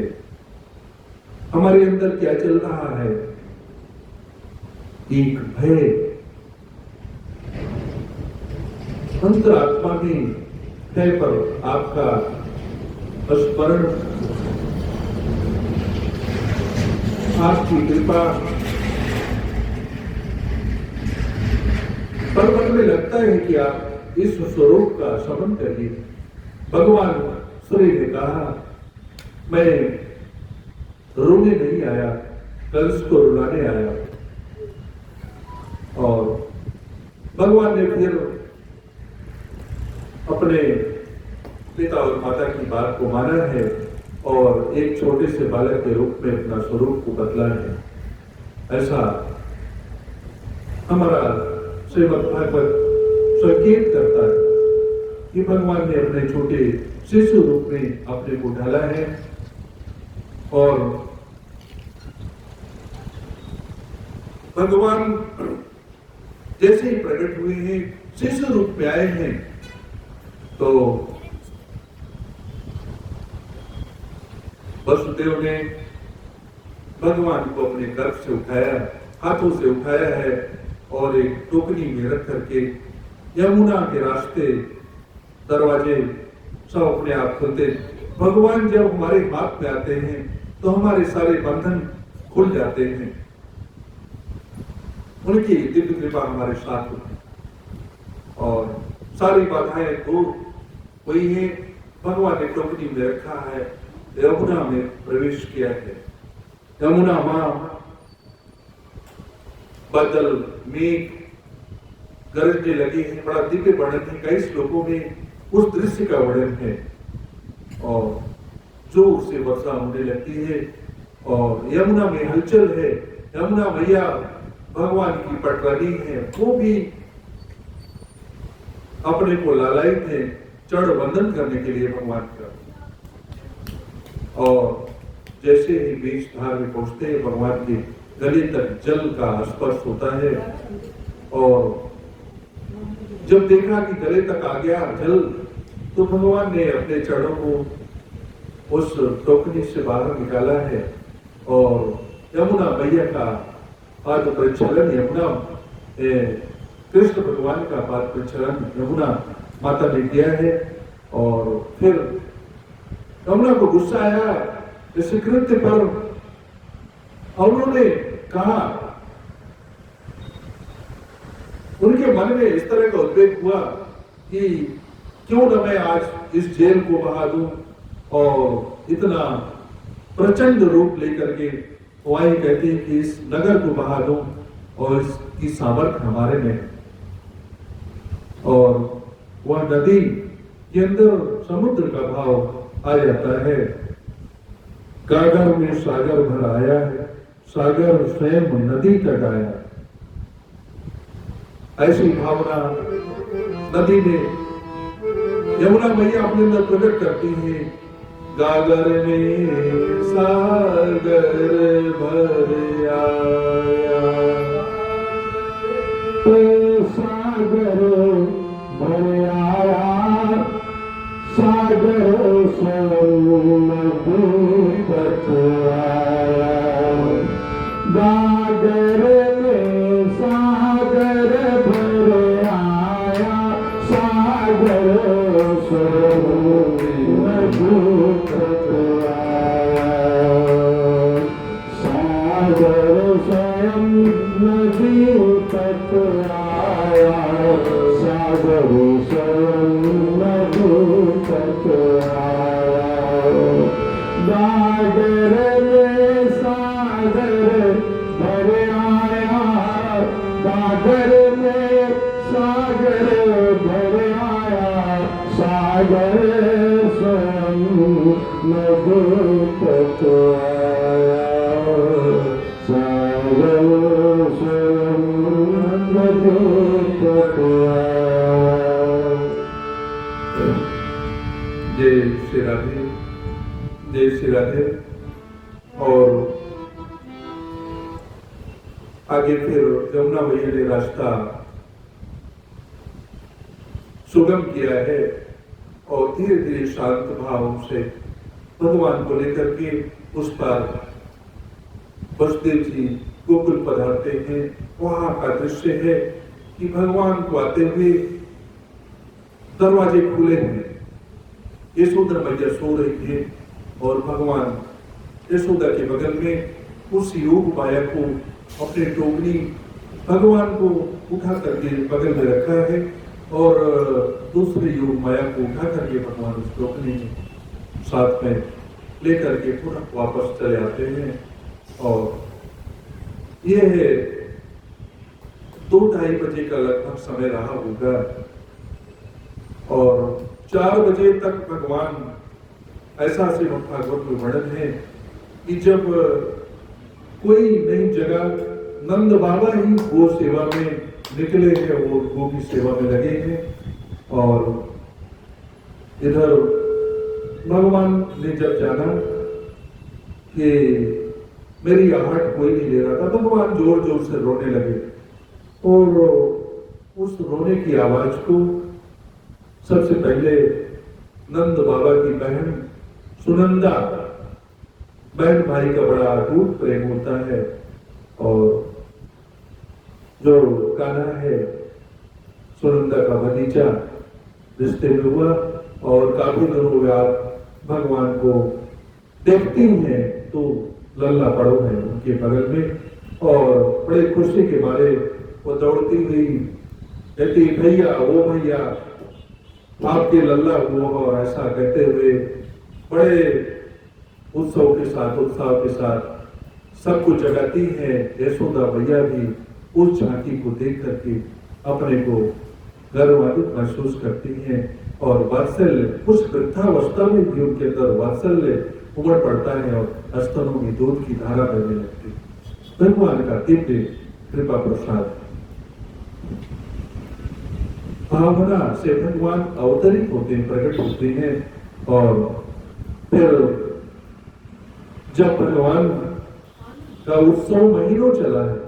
Speaker 1: हमारे अंदर क्या चल रहा है? एक भय अंतरात्मा में है, पर आपका स्मरण, आपकी कृपा पर मन में लगता है कि आप इस स्वरूप का स्मरण करिए। भगवान श्री ने कहा, मैं रोने नहीं आया, कंस को रुलाने आया। और भगवान ने फिर अपने पिता और माता की बात को माना है और एक छोटे से बालक के रूप में अपना स्वरूप को बदला है। ऐसा हमारा श्रीमद् भागवत संकेत करता है कि भगवान ने अपने छोटे शिशु रूप में अपने को ढाला है और भगवान जैसे ही प्रकट हुए हैं, शिशु रूप में आए हैं, तो वसुदेव ने भगवान को अपने गर्भ से उठाया, हाथों से उठाया है और एक टोकरी में रख करके यमुना के रास्ते दरवाजे सब अपने आप खुलते। भगवान जब हमारे हाथ में आते हैं तो हमारे सारे बंधन खुल जाते हैं। उनकी दिव्य कृपा हमारे साथ होती है और सारी बाधाएं दूर हुई है। भगवान ने टोकरी में रखा है, यमुना में प्रवेश किया है। यमुना मां बादल, मेघ, गरजने लगी है। बड़ा दिव्य वर्णन है, कई श्लोकों में उस दृश्य का वर्णन है और जोर से वर्षा होने लगती है और यमुना में हलचल है। यमुना मैया भगवान की पटरानी है, वो भी अपने को लालायित है चढ़ वंदन करने के लिए भगवान का। और जैसे ही बीच धार में पहुंचते हैं भगवान के गले तक जल का स्पर्श होता है और जब देखा कि गले तक आ गया जल तो भगवान ने अपने चरणों को उस टोकनी से बाहर निकाला है और यमुना मैया का पाद प्रक्षालन यमुना कृष्ण भगवान का पाद प्रक्षालन यमुना माता ने किया है। और फिर यमुना को गुस्सा आया इस कृत्य पर और उन्होंने कहा, उनके मन में इस तरह का उद्वेग हुआ कि क्यों न मैं आज इस जेल को बहा दूं और इतना प्रचंड रूप लेकर के वही कहती है कि इस नगर को बहा दूं और इसकी सामर्थ्य हमारे में। और वह नदी के अंदर समुद्र का भाव आ जाता है। गागर में सागर भर आया है, सागर स्वयं नदी तक आया। ऐसी भावना नदी में यमुना मैया अपने अंदर प्रकट करती है। गागर में सागर भर आया,
Speaker 2: सागर भर आया, सागर स्वयं नदी तक आया। गागर में सागर भर आया, सागर स्वयं नदी तक आया। सागर स्वयं नदी तक आया, सागर स्वयं नदी तक आया। गागर में सागर भर आया, गागर में सागर भर आया, सागर स्वयं नदी तक आया, सागर स्वयं नदी तक आया।
Speaker 1: जय श्री राधे, जय श्री राधे। और आगे फिर यमुना मैया ने रास्ता सुगम किया है और धीरे धीरे शांत भाव से भगवान को लेकर के उस पर वसुदेव जी गोकुल पधारते हैं। वहां का दृश्य है कि भगवान को आते हुए दरवाजे खुले हैं। यशोदा मैया सो रही है और भगवान यशोदा के बगल में उस योग माया को अपने टोकरी भगवान को उठा करके बगल में रखा है और दूसरे योग माया को उठा करके भगवान उस टोकरी साथ में लेकर के पुनः वापस चले आते हैं। और यह है 2-2:30 बजे का लगभग समय रहा होगा और 4 बजे तक भगवान ऐसा श्रीमद् भागवत में वर्णन है कि जब कोई नई जगह नंद बाबा ही गो सेवा में निकले हैं, वो गो की सेवा में लगे हैं और इधर भगवान ने जब जाना कि मेरी आहट कोई नहीं ले रहा था, भगवान जोर जोर से रोने लगे और उस रोने की आवाज को सबसे पहले नंद बाबा की बहन सुनंदा, बहन भाई का बड़ा अटूट प्रेम होता है और जो कान्हा है सुनंदा का भतीजा रिश्ते में हुआ और काफी दिनों बाद भगवान को देखती हैं तो लल्ला पड़ो है उनके बगल में और बड़े खुशी के मारे वो दौड़ती हुई कहती भैया वो भैया आपके लल्ला हुआ और ऐसा कहते हुए बड़े उत्सव के साथ उत्साह के साथ सबको जगाती है। यशोदा भैया भी उस झांकी को देख करके अपने को गर्वान्वित महसूस करती हैं और वात्सल्य उस वृद्धावस्था में भी उनके अंदर वात्सल्य उमड़ पड़ता है और स्तनों में दूध की धारा बहने लगती है। भगवान का दिव्य कृपा प्रसाद भावना से भगवान अवतरित होते हैं, प्रकट होते हैं और फिर जब भगवान का उत्सव महीनों चला है,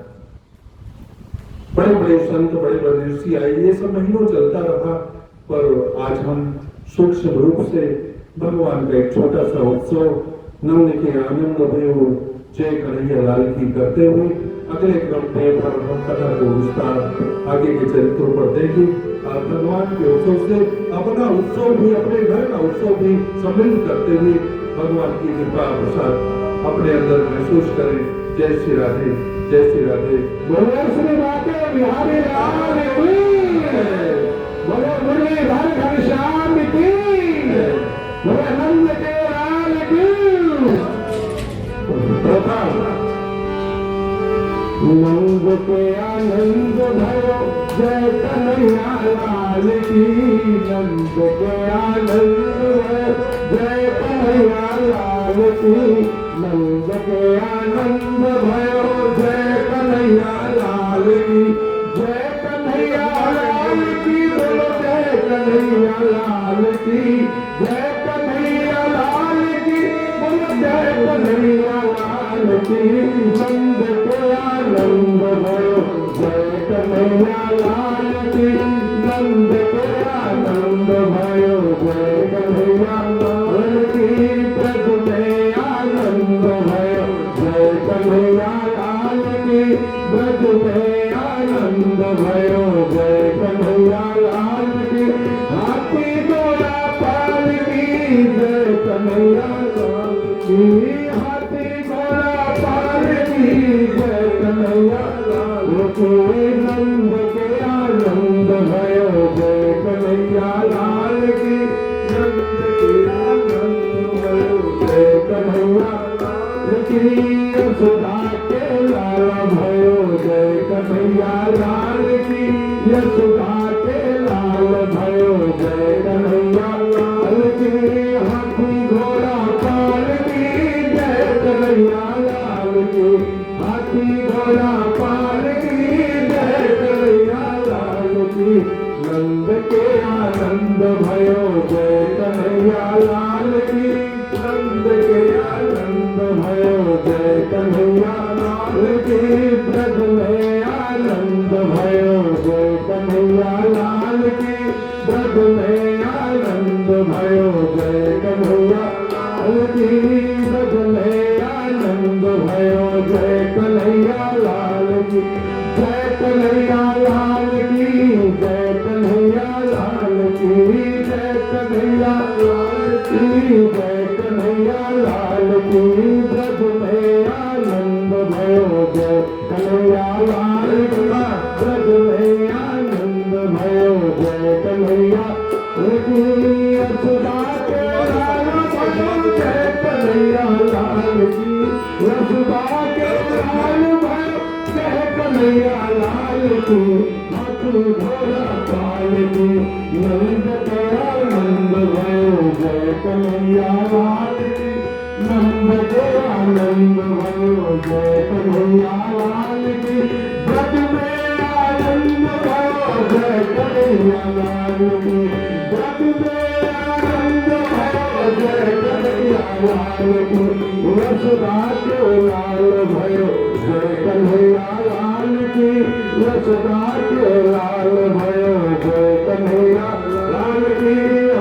Speaker 1: बड़े बड़े संत बड़े बड़े ऋषि आए, ये सब महीनों चलता रहा, पर आज हम सूक्ष्म रूप से भगवान का एक छोटा सा उत्सव नंद के आनंद भयो जय कन्हैया लाल की करते हुए अगले क्रम में हम कथा को विस्तार आगे के चरित्रों पर देंगे। और भगवान के उत्सव से अपना उत्सव भी, अपने घर का उत्सव भी सम्मिलित करते हुए भगवान की कृपा प्रसाद अपने अंदर महसूस करें। जय श्री राधे, जय श्री राधे।
Speaker 2: बोलो श्री राधे बिहारी लाल की, बोलो मुरलीधर घनश्याम की, बोलो नंद के लाल की।
Speaker 1: प्रथम
Speaker 2: नंद के आनंद भयो जय कन्हैया लाल की, नंद के आनंद भयो जय कन्हैया लाल की, नंद के आनंद भयो जय कन्हैया लाल की, जय कन्हैया लाल की, बोलो जय कन्हैया लाल की, जय कन्हैया लाल की, बोलो जय कन्हैया लाल की, नंद के आनंद भयो जय कन्हैया लाल की, नंद के आनंद भयो जय कन्हैया लाल की, प्रभु में आनंद भयो जय कन्हैया लाल की, ब्रज में आनंद भयो जय कन्हैया लाल की, हाथी घोड़ा पालकी जय कन्हैया लाल की, हाथी घोड़ा पालकी जय कन्हैया लाल की, नंद के आनंद भयो जय कन्हैया लाल की, नंद के आनंद भयो जय कन्हैया लाल की, यशोदा के लाल भयो जय कन्हैया लाल की, यशोदा के लाल भयो जय कन्हैया लाल की, हाथी घोड़ा पालकी जय कन्हैया लाल की, हाथी घोड़ा पालकी जय कन्हैया लाल की, नंद के आनंद भयो जय कन्हैया लाल की, नंद के आनंद भयो जय कन्हैया लाल की, ब्रज में आनंद भयो जय कन्हैया लाल की, ब्रज में आनंद भयो जय कन्हैया लाल की, ब्रज में आनंद भयो जय कन्हैया लाल की, जय कन्हैया लाल की, जय कन्हैया लाल की, जय कन्हैया लाल की, जय कन्हैया लाल की, ब्रज में आनंद भयो जय कन्हैया लाल की, ब्रज में आनंद भयो जय कन्हैया लाल की, यशोदा के लाल भयो जय कन्हैया लाल की, यशोदा के लाल भयो जय कन्हैया लाल की, हाथी घोड़ा पालकी नंद के आनंद भयो जय कन्हैया लाल की, नंद के आनंद भयो जय कन्हैया लाल की, ब्रज में आनंद भयो जय कन्हैया लाल की, ब्रज में आनंद भयो जय कन्हैया लाल की, यशोदा के लाल भयो जय कन्हैया लाल की, यशोदा के लाल भयो जय कन्हैया लाल की,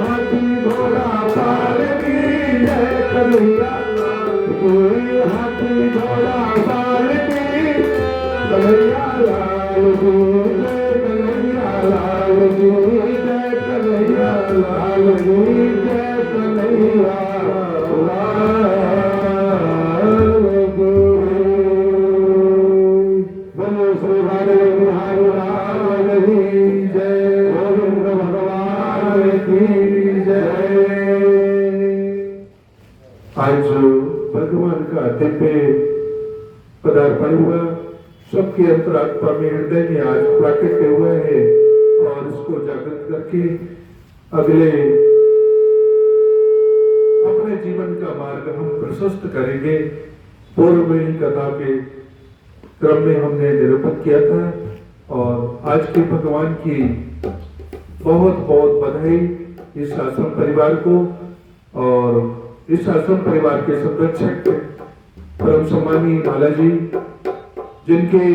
Speaker 2: हाथी घोड़ा पालकी जय कन्हैया लाल की, हाथी घोड़ा पालकी कन्हैया लाल की, जय कन्हैया लाल की, जय कन्हैया लाल की, जय कन्हैया लाल की। बोलो श्री राधे बिहारी लाल की जय, गोविंद भगवान की जय।
Speaker 1: आज भगवान का दिव्य पदार्पण हुआ सबके अंतरात्मा में हृदय में आज प्राकट हुए हैं और इसको जागृत करके अगले अपने जीवन का मार्ग हम प्रशस्त करेंगे। पूर्व में ही कथा के क्रम में हमने निरूपण किया था और आज के भगवान की बहुत बहुत बधाई इस आश्रम परिवार को और इस आश्रम परिवार के संरक्षक परम सम्मानी माला जी, जिनके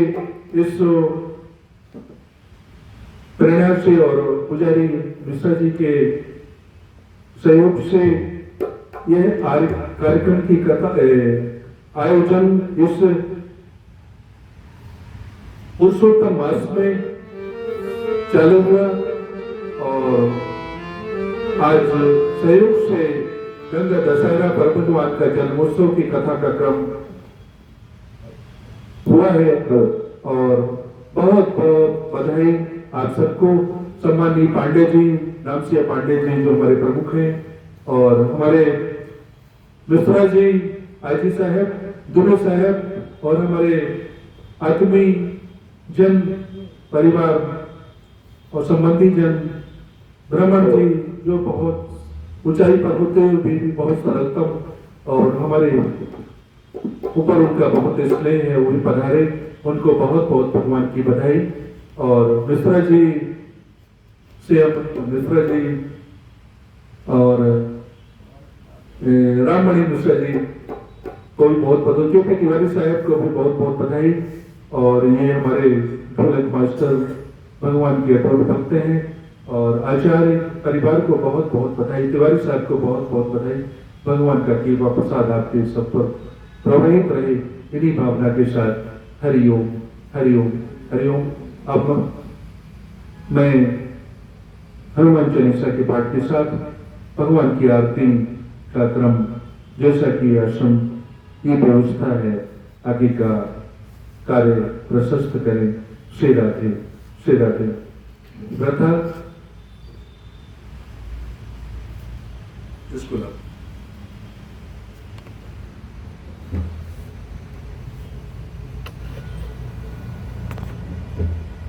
Speaker 1: इस प्रेरणा से और पुजारी मिश्रा जी के सहयोग से यह कार्यक्रम की कथा आयोजन इस पुरुषोत्तम मास में चालू हुआ और आज संयोग से गंगा दशहरा पर भगवान का जन्मोत्सव की कथा का क्रम हुआ है और बहुत बहुत बधाई आप सबको। सम्मानी पांडे जी, रामसिया पांडे जी जो हमारे प्रमुख हैं और हमारे मिश्रा जी, आजी साहब, दुबे साहब और हमारे आत्मीय जन परिवार और संबंधी जन, ब्राह्मण जी जो बहुत ऊंचाई पर होते हुए भी बहुत सरलतम और हमारे ऊपर उनका बहुत स्नेह है, वो भी पधारे, उनको बहुत बहुत भगवान की बधाई। और मिश्रा जी से मिश्रा जी और राममणि मिश्रा जी को भी बहुत बहुत, क्योंकि तिवारी साहब को भी बहुत बहुत बधाई। और ये हमारे ढोलक मास्टर भगवान के अटूट भक्त हैं और आचार्य परिवार को बहुत बहुत बधाई, तिवारी साहब को बहुत बहुत बधाई। भगवान का कृपा प्रसाद आपके सब पर प्रवाहित रहे, इन्हीं भावना के साथ हरिओम हरिओम हरिओम। अब मैं हनुमान चालीसा के पाठ के साथ भगवान की आरती का क्रम, जैसा कि आश्रम की व्यवस्था है, आगे का कार्य प्रशस्त करें। श्री राधे श्री राधे। व्रता इसको